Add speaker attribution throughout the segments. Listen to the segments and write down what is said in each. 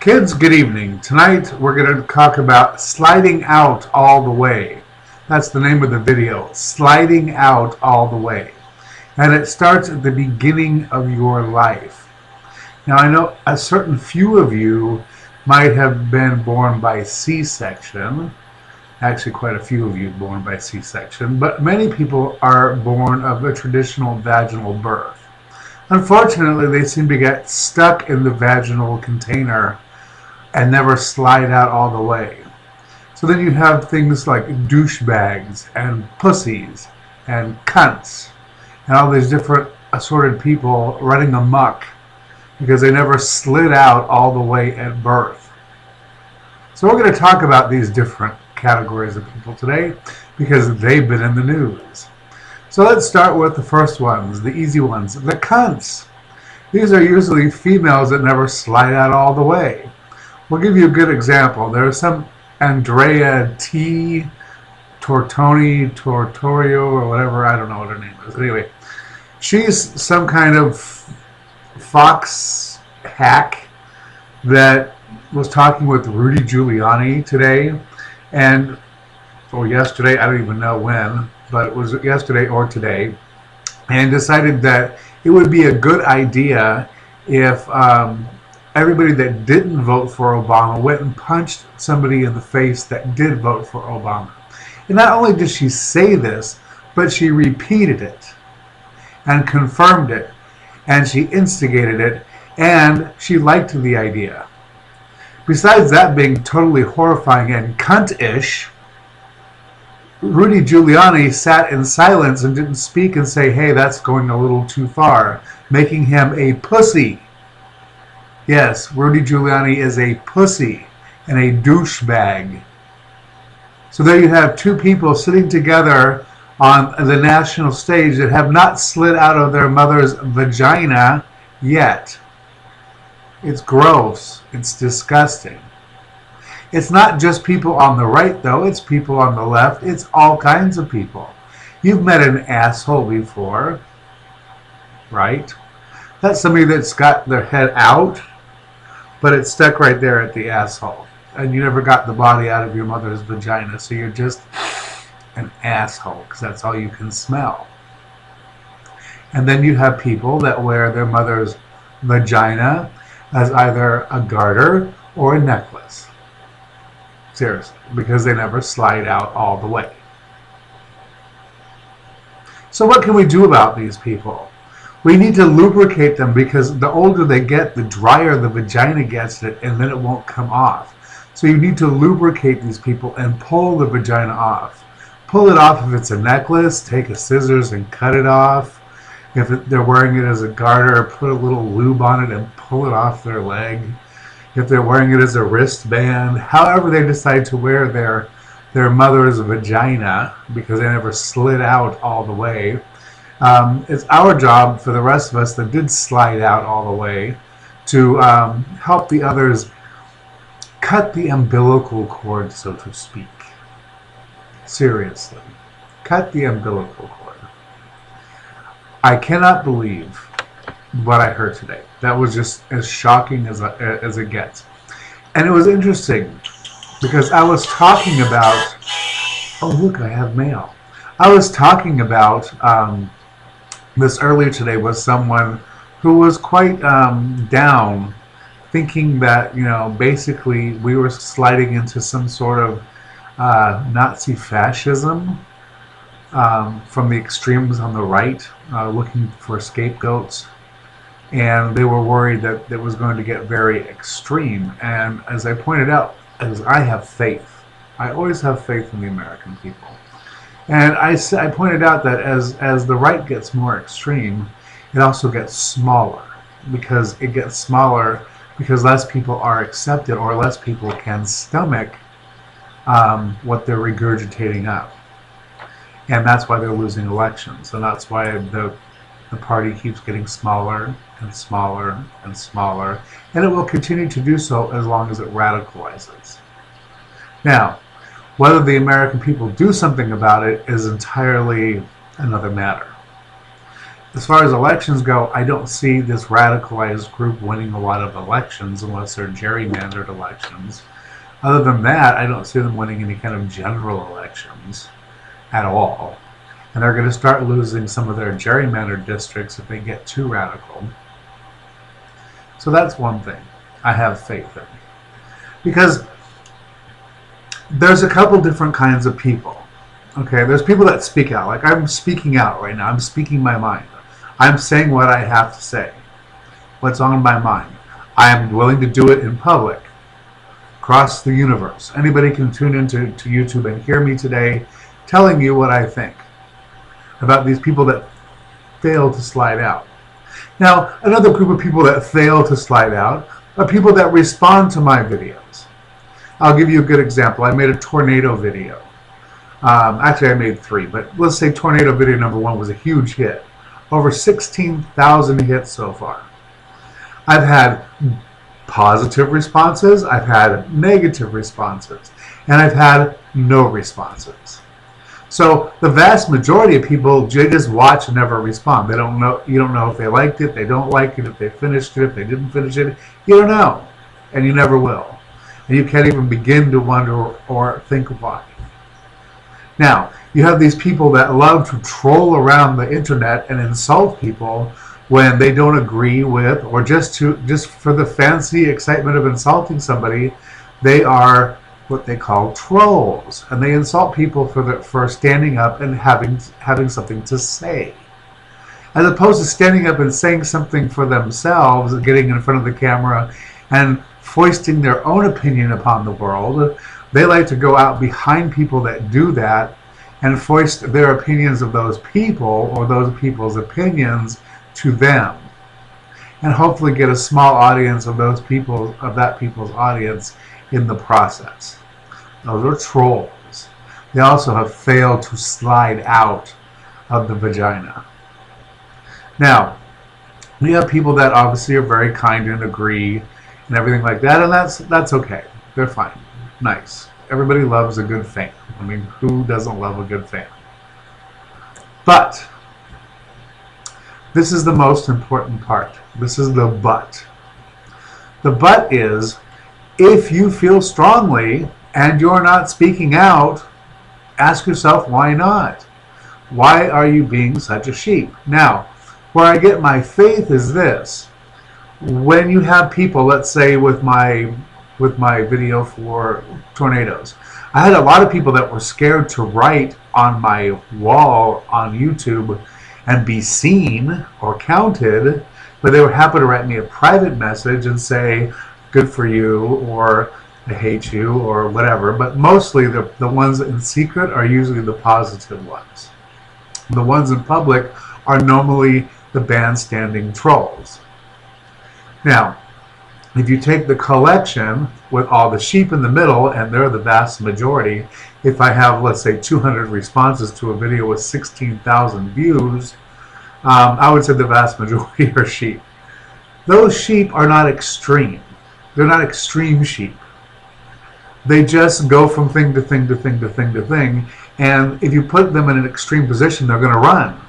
Speaker 1: Kids, good evening. Tonight we're going to talk about sliding out all the way. That's the name of the video, sliding out all the way. And it starts at the beginning of your life. Now I know a certain few of you might have been born by C-section. Actually, quite a few of you born by C-section, but many people are born of a traditional vaginal birth. Unfortunately, they seem to get stuck in the vaginal container and never slide out all the way. So then you have things like douchebags and pussies and cunts and all these different assorted people running amok because they never slid out all the way at birth. So we're going to talk about these different categories of people today because they've been in the news. So let's start with the first ones, the easy ones, the cunts. These are usually females that never slide out all the way. We'll give you a good example. There's some Andrea T. Tortorio, or whatever, I don't know what her name is. Anyway, she's some kind of Fox hack that was talking with Rudy Giuliani today, or yesterday, I don't even know when, but it was yesterday or today, and decided that it would be a good idea if everybody that didn't vote for Obama went and punched somebody in the face that did vote for Obama. And not only did she say this, but she repeated it and confirmed it, and she instigated it, and she liked the idea. Besides that being totally horrifying and cunt-ish, Rudy Giuliani sat in silence and didn't speak and say, hey, that's going a little too far, making him a pussy. Yes, Rudy Giuliani is a pussy and a douchebag. So there you have two people sitting together on the national stage that have not slid out of their mother's vagina yet. It's gross. It's disgusting. It's not just people on the right, though. It's people on the left. It's all kinds of people. You've met an asshole before, right? That's somebody that's got their head out, but it's stuck right there at the asshole. And you never got the body out of your mother's vagina, so you're just an asshole, because that's all you can smell. And then you have people that wear their mother's vagina as either a garter or a necklace. Seriously, because they never slide out all the way. So what can we do about these people? We need to lubricate them because the older they get, the drier the vagina gets it, and then it won't come off. So you need to lubricate these people and pull the vagina off. Pull it off if it's a necklace, take a scissors and cut it off. If they're wearing it as a garter, put a little lube on it and pull it off their leg. If they're wearing it as a wristband, however they decide to wear their mother's vagina, because they never slid out all the way. It's our job for the rest of us that did slide out all the way to help the others cut the umbilical cord, so to speak. Seriously. Cut the umbilical cord. I cannot believe what I heard today. That was just as shocking as it gets. And it was interesting because I was talking about, oh look, I have mail. I was talking about this earlier today with someone who was quite down, thinking that, basically we were sliding into some sort of Nazi fascism from the extremes on the right, looking for scapegoats. And they were worried that it was going to get very extreme. And as I pointed out, as I have faith. I always have faith in the American people. And I pointed out that as the right gets more extreme, it also gets smaller. Because it gets smaller because less people are accepted or less people can stomach what they're regurgitating up. And that's why they're losing elections. And that's why the party keeps getting smaller and smaller and smaller, and it will continue to do so as long as it radicalizes. Now, whether the American people do something about it is entirely another matter. as far as elections go, I don't see this radicalized group winning a lot of elections unless they're gerrymandered elections. Other than that, I don't see them winning any kind of general elections at all. And they're going to start losing some of their gerrymandered districts if they get too radical. So that's one thing I have faith in. Because there's a couple different kinds of people. Okay, there's people that speak out. Like I'm speaking out right now. I'm speaking my mind. I'm saying what I have to say. What's on my mind. I am willing to do it in public. Across the universe. Anybody can tune into YouTube and hear me today telling you what I think about these people that fail to slide out. Now, another group of people that fail to slide out are people that respond to my videos. I'll give you a good example. I made a tornado video. Actually, I made 3, but let's say tornado video number 1 was a huge hit. Over 16,000 hits so far. I've had positive responses, I've had negative responses, and I've had no responses. So the vast majority of people just watch and never respond. They don't know. You don't know if they liked it, they don't like it, if they finished it, if they didn't finish it. You don't know, and you never will. And you can't even begin to wonder or think why. Now, you have these people that love to troll around the internet and insult people when they don't agree with, or just for the fancy excitement of insulting somebody, they are what they call trolls, and they insult people for standing up and having something to say, as opposed to standing up and saying something for themselves, getting in front of the camera and foisting their own opinion upon the world. They like to go out behind people that do that and foist their opinions of those people or those people's opinions to them, and hopefully get a small audience of those people, of that people's audience, in the process. Those are trolls. They also have failed to slide out of the vagina. Now, we have people that obviously are very kind and agree and everything like that, and that's okay. They're fine. Nice. Everybody loves a good fan. I mean, who doesn't love a good fan? But this is the most important part. This is the but. The but is, if you feel strongly and you're not speaking out, ask yourself, why not? Why are you being such a sheep? Now, where I get my faith is this. When you have people, let's say with my video for tornadoes, I had a lot of people that were scared to write on my wall on YouTube and be seen or counted, but they were happy to write me a private message and say, good for you, or I hate you, or whatever. But mostly the ones in secret are usually the positive ones. The ones in public are normally the bandstanding trolls. Now, if you take the collection with all the sheep in the middle, and they're the vast majority, if I have, let's say, 200 responses to a video with 16,000 views, I would say the vast majority are sheep. Those sheep are not extreme. They're not extreme sheep. They just go from thing to thing to thing to thing to thing, and if you put them in an extreme position, they're going to run.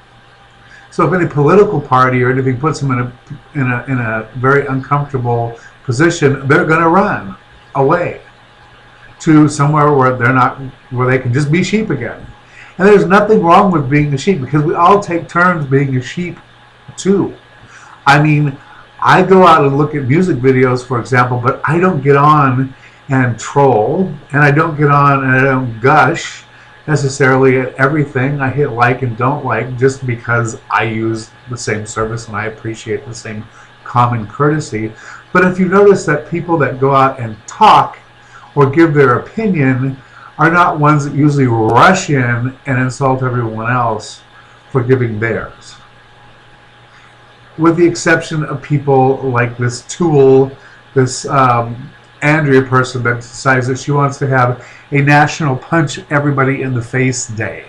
Speaker 1: So if any political party or anything puts them in a very uncomfortable position, they're going to run away to somewhere where they can just be sheep again. And there's nothing wrong with being a sheep, because we all take turns being a sheep too. I mean, I go out and look at music videos, for example, but I don't get on and troll, and I don't get on and I don't gush necessarily at everything I hit like and don't like, just because I use the same service and I appreciate the same common courtesy. But if you notice that people that go out and talk or give their opinion are not ones that usually rush in and insult everyone else for giving theirs. With the exception of people like this Tool, this Andrea person that decides that she wants to have a national punch everybody in the face day.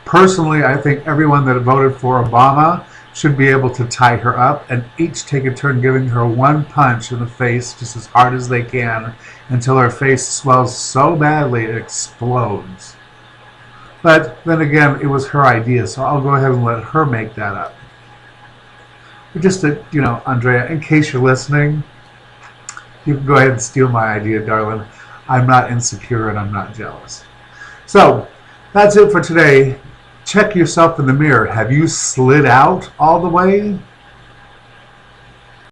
Speaker 1: Personally, I think everyone that voted for Obama should be able to tie her up and each take a turn giving her one punch in the face just as hard as they can until her face swells so badly it explodes. But then again, it was her idea, so I'll go ahead and let her make that up. Just that, Andrea, in case you're listening, you can go ahead and steal my idea, darling. I'm not insecure and I'm not jealous. So, that's it for today. Check yourself in the mirror. Have you slid out all the way?